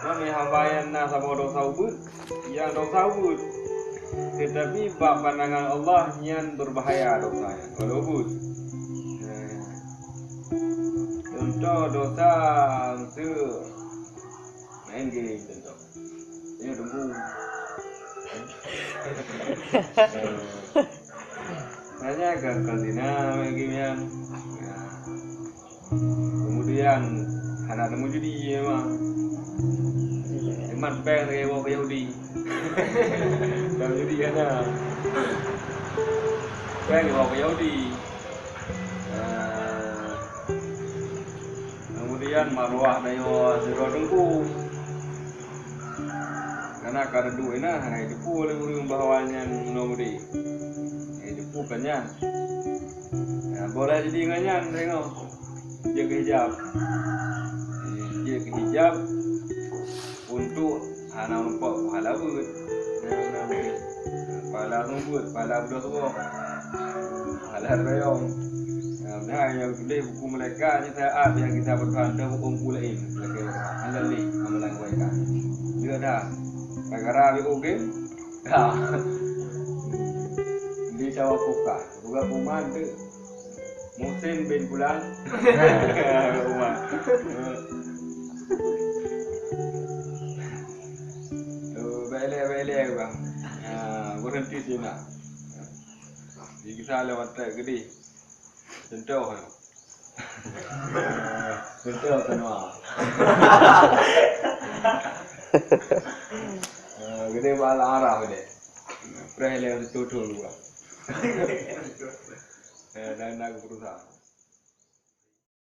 Mami hambayan na sama dosa ubud, yang dosa ubud. Tetapi bab pandangan Allah yang berbahaya dosanya. Kalau ubud. Contoh dosa untuk main game contoh. Ini tunggu. Hanya gagal zina main game yang. Kemudian anak nemu judi memang. Emat bang dengan bawa Yahudi. Dalam judi kan dah. Bang bawa Yahudi. Kemudian maruah dayo siro tengku. Karena kada duit nah, hai depu oleh bahawanya nomudi. Hai depu kanyan. Boleh jadi kanyan tengok. Jaga hijab. Jaga hijab untuk anak nampak pahala buat. Pahala buat, pahala buat semua. Pahala rayong. Nah, yang boleh hukum mereka ni taat yang kita berkata hukum pulain. Lagi anda ni amalan mereka. Dia dah. Negara bi oke. Dah. Di Jawa Kuka, bukan kuman tu. Musim bin bulan. Rumah. Balik bang. Berhenti sini. Jadi kita lewat gede. Contoh. Contoh semua. Gede bala arah gede. Pernah lewat tutul gua. Dan nak berusaha.